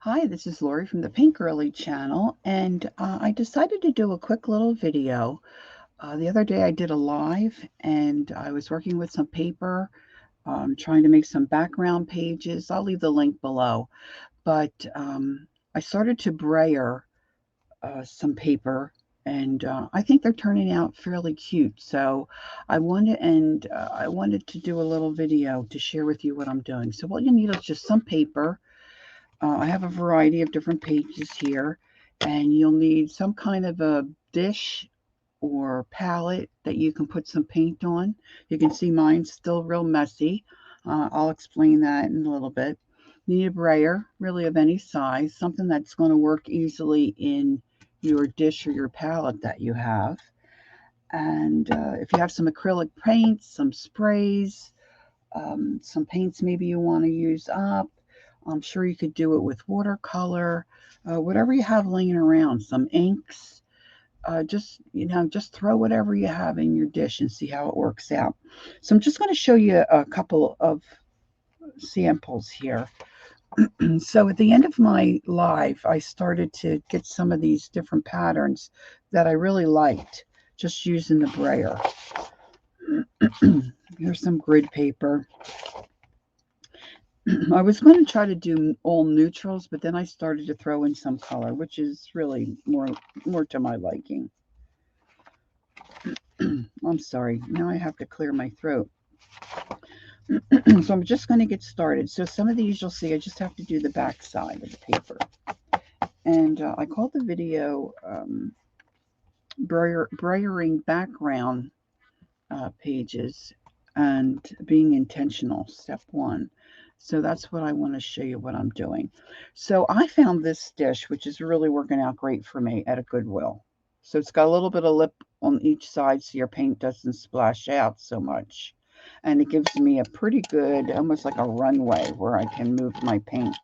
Hi, this is Lori from the Pink Girly channel, and I decided to do a quick little video. The other day I did a live, and I was working with some paper, trying to make some background pages. I'll leave the link below, but I started to brayer some paper, and I think they're turning out fairly cute. So I wanted to do a little video to share with you what I'm doing. So what you need is just some paper. I have a variety of different pages here, and you'll need some kind of a dish or palette that you can put some paint on. You can see mine's still real messy. I'll explain that in a little bit. You need a brayer, really of any size, something that's going to work easily in your dish or your palette that you have. And if you have some acrylic paints, some sprays, some paints maybe you want to use up. I'm sure you could do it with watercolor, whatever you have laying around, some inks. Just throw whatever you have in your dish and see how it works out. So I'm just going to show you a couple of samples here. So at the end of my live, I started to get some of these different patterns that I really liked just using the brayer. Here's some grid paper. I was going to try to do all neutrals, but then I started to throw in some color, which is really more to my liking. I'm sorry. Now I have to clear my throat. So I'm just going to get started. So some of these you'll see I just have to do the back side of the paper. And I called the video brayering background pages and being intentional, step one. So that's what I want to show you what I'm doing. So I found this dish, which is really working out great for me at a Goodwill. So it's got a little bit of lip on each side so your paint doesn't splash out so much. And it gives me a pretty good, almost like a runway where I can move my paint.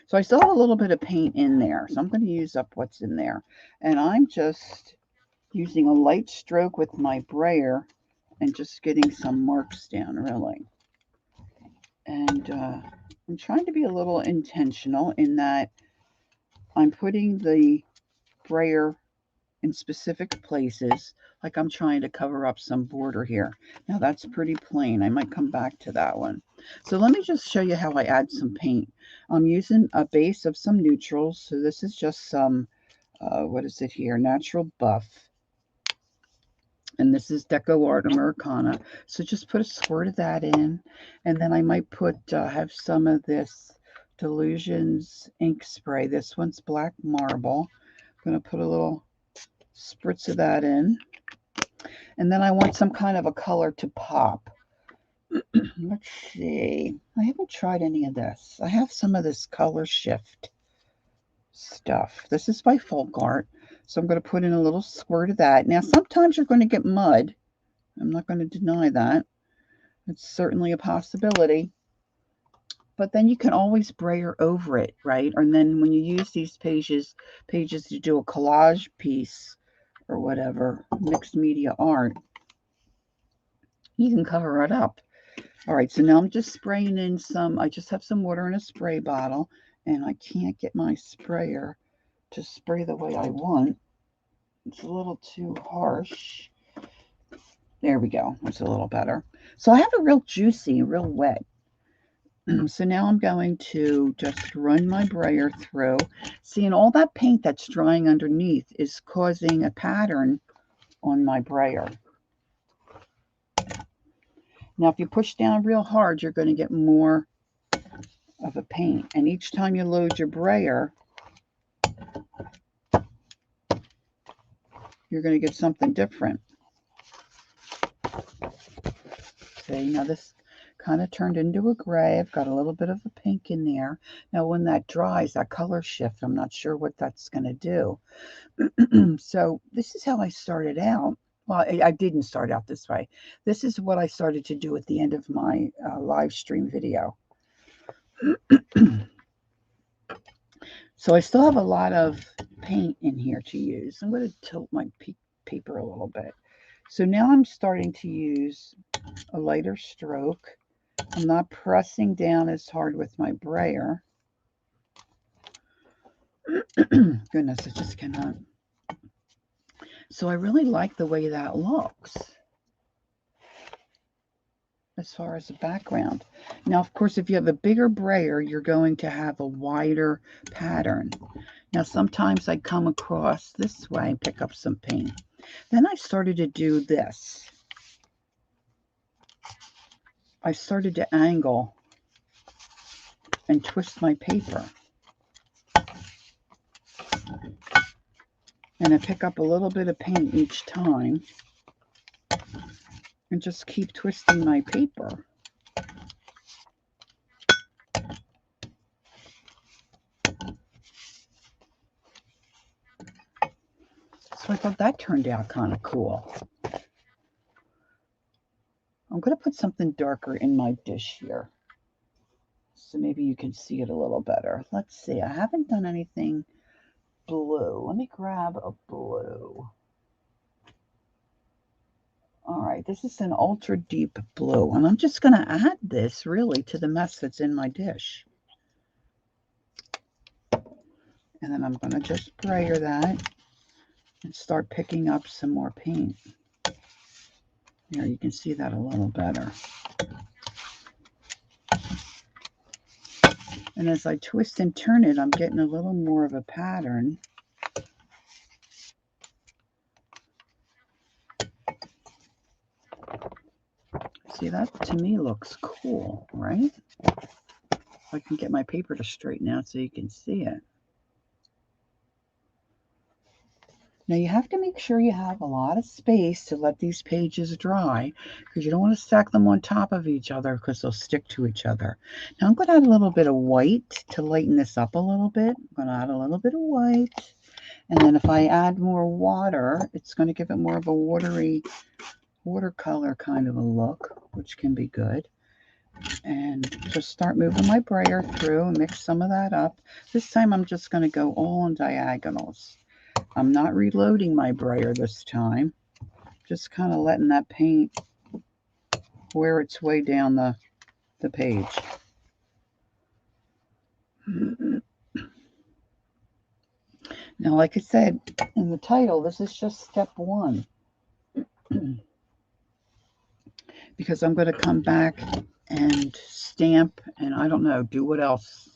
So I still have a little bit of paint in there. So I'm going to use up what's in there. And I'm just using a light stroke with my brayer and just getting some marks down, really. And I'm trying to be a little intentional in that I'm putting the brayer in specific places, like I'm trying to cover up some border here. Now that's pretty plain. I might come back to that one. So let me just show you how I add some paint. I'm using a base of some neutrals. So this is just some, what is it here? Natural Buff. And this is Deco Art Americana. So just put a squirt of that in, and then I might have some of this Delusions ink spray. This one's Black Marble. I'm going to put a little spritz of that in, and then I want some kind of a color to pop. Let's see. I haven't tried any of this. I have some of this color shift stuff. This is by Folk Art. So I'm going to put in a little squirt of that. Now, sometimes you're going to get mud. I'm not going to deny that. It's certainly a possibility. But then you can always brayer over it, right? And then when you use these pages to do a collage piece or whatever, mixed media art, you can cover it up. All right, so now I'm just spraying in some, I just have some water in a spray bottle, and I can't get my sprayer to spray the way I want. It's a little too harsh. There we go. It's a little better. So I have a real juicy, real wet. So now I'm going to just run my brayer through. See, and all that paint that's drying underneath is causing a pattern on my brayer. Now, if you push down real hard, you're going to get more of a paint. And each time you load your brayer, you're going to get something different. See, now this kind of turned into a gray. I've got a little bit of a pink in there. Now, when that dries, that color shift, I'm not sure what that's going to do. So this is how I started out. Well, I didn't start out this way. This is what I started to do at the end of my live stream video. So I still have a lot of paint in here to use. I'm going to tilt my paper a little bit. So now I'm starting to use a lighter stroke. I'm not pressing down as hard with my brayer. Goodness, I just cannot. So I really like the way that looks as far as the background. Now, of course, if you have a bigger brayer, you're going to have a wider pattern. Now, sometimes I come across this way and pick up some paint. Then I started to do this. I started to angle and twist my paper. And I pick up a little bit of paint each time and just keep twisting my paper. So I thought that turned out kind of cool. I'm going to put something darker in my dish here, so maybe you can see it a little better. Let's see. I haven't done anything blue. Let me grab a blue. All right, this is an ultra deep blue, and I'm just going to add this really to the mess that's in my dish. And then I'm going to just brayer that and start picking up some more paint. There, you can see that a little better. And as I twist and turn it, I'm getting a little more of a pattern. See, that to me looks cool, right? I can get my paper to straighten out so you can see it. Now you have to make sure you have a lot of space to let these pages dry, because you don't want to stack them on top of each other because they'll stick to each other. Now I'm going to add a little bit of white to lighten this up a little bit. I'm going to add a little bit of white. And then if I add more water, it's going to give it more of a watery, watercolor kind of a look, which can be good. And just start moving my brayer through and mix some of that up. This time I'm just going to go all on diagonals. I'm not reloading my brayer this time, just kind of letting that paint wear its way down the page. Now, like I said in the title, this is just step one, because I'm going to come back and stamp and I don't know, do what else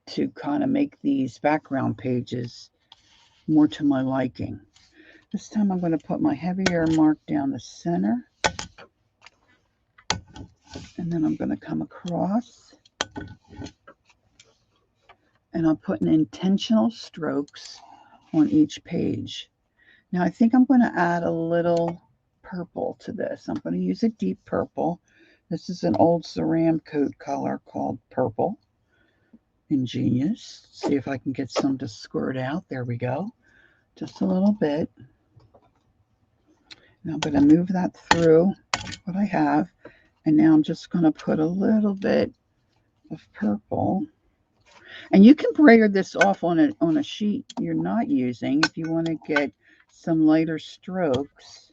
to kind of make these background pages more to my liking. This time I'm going to put my heavier mark down the center, and then I'm going to come across and I'm putting intentional strokes on each page. Now I think I'm going to add a little purple to this. I'm going to use a deep purple. This is an old Ceramcoat color called Purple. Ingenious. See if I can get some to squirt out. There we go. Just a little bit. Now I'm going to move that through what I have. And now I'm just going to put a little bit of purple. And you can brayer this off on a sheet you're not using if you want to get some lighter strokes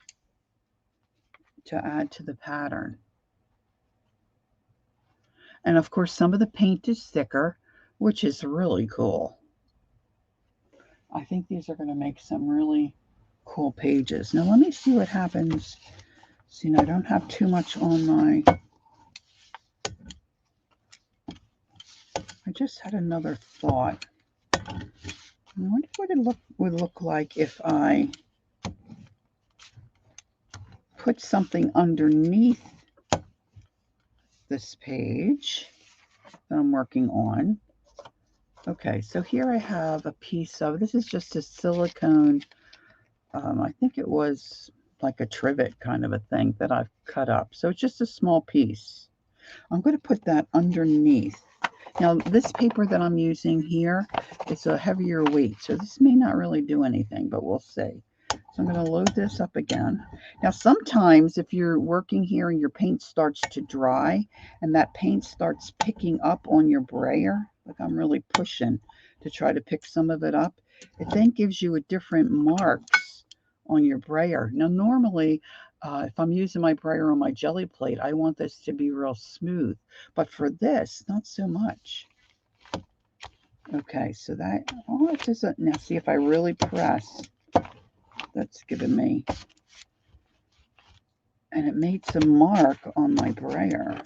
to add to the pattern. And of course, some of the paint is thicker, which is really cool. I think these are going to make some really cool pages. Now let me see what happens. See, I don't have too much on my... I just had another thought. I wonder what it would look like if I put something underneath this page that I'm working on. Okay, so here I have a piece of, this is just a silicone, I think it was like a trivet kind of a thing that I've cut up. So it's just a small piece. I'm going to put that underneath. Now this paper that I'm using here is a heavier weight, so this may not really do anything, but we'll see. So I'm going to load this up again. Now sometimes if you're working here and your paint starts to dry and that paint starts picking up on your brayer, like I'm really pushing to try to pick some of it up, it then gives you a different marks on your brayer. Now normally if I'm using my brayer on my jelly plate, I want this to be real smooth, but for this, not so much. Okay, so that, oh, it doesn't, now see if I really press, that's giving me, and it made some mark on my brayer.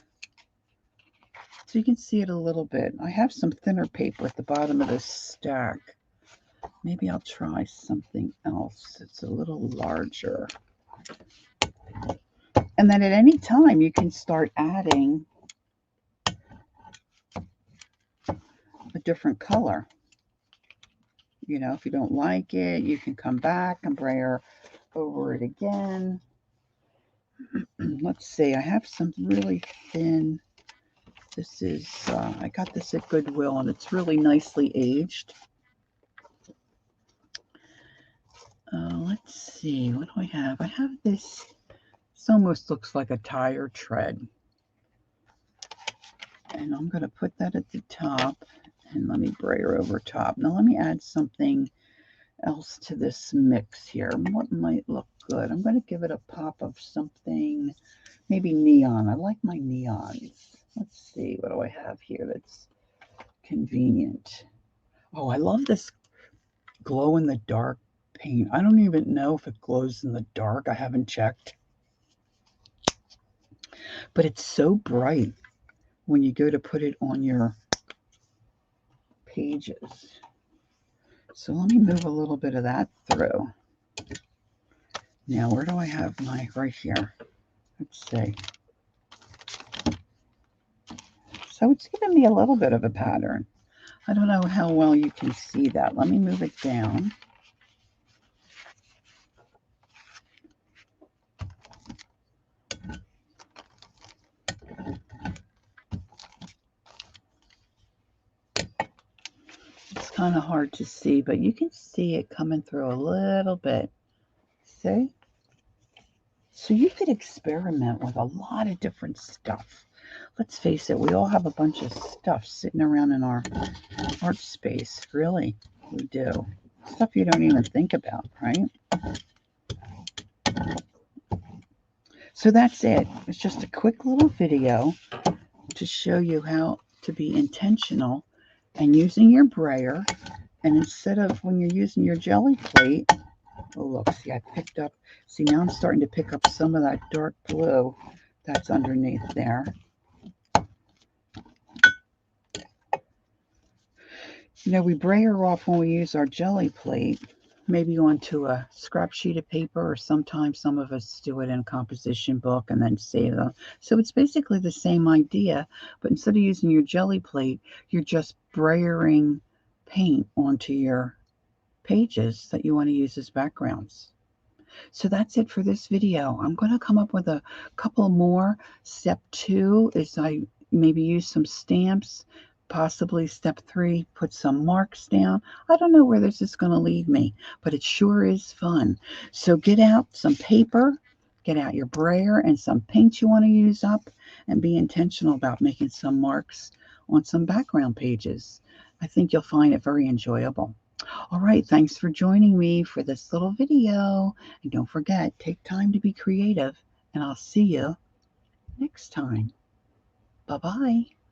So you can see it a little bit. I have some thinner paper at the bottom of this stack. Maybe I'll try something else. It's a little larger. And then at any time you can start adding a different color. You know, if you don't like it, you can come back and brayer over it again. Let's see, I have some really thin. This is, I got this at Goodwill and it's really nicely aged. Let's see, what do I have? I have this, this almost looks like a tire tread. And I'm going to put that at the top and let me brayer over top. Now let me add something else to this mix here. What might look good? I'm going to give it a pop of something, maybe neon. I like my neons. Let's see, what do I have here that's convenient? Oh, I love this glow in the dark paint. I don't even know if it glows in the dark. I haven't checked. But it's so bright when you go to put it on your pages. So let me move a little bit of that through. Now, where do I have my, right here? Let's see. So it's giving me a little bit of a pattern. I don't know how well you can see that. Let me move it down. It's kind of hard to see, but you can see it coming through a little bit. See? So you could experiment with a lot of different stuff. Let's face it, we all have a bunch of stuff sitting around in our art space. Really, we do. Stuff you don't even think about, right? So that's it. It's just a quick little video to show you how to be intentional and using your brayer. And instead of when you're using your jelly plate, oh look, see I picked up, see now I'm starting to pick up some of that dark blue that's underneath there. You know, we brayer off when we use our jelly plate, maybe onto a scrap sheet of paper, or sometimes some of us do it in a composition book and then save them. So it's basically the same idea, but instead of using your jelly plate, you're just brayering paint onto your pages that you want to use as backgrounds. So that's it for this video. I'm going to come up with a couple more. Step 2 is I maybe use some stamps. Possibly step 3, put some marks down. I don't know where this is going to lead me, but it sure is fun. So get out some paper, get out your brayer and some paint you want to use up, and be intentional about making some marks on some background pages. I think you'll find it very enjoyable. All right, thanks for joining me for this little video. And don't forget, take time to be creative, and I'll see you next time. Bye-bye.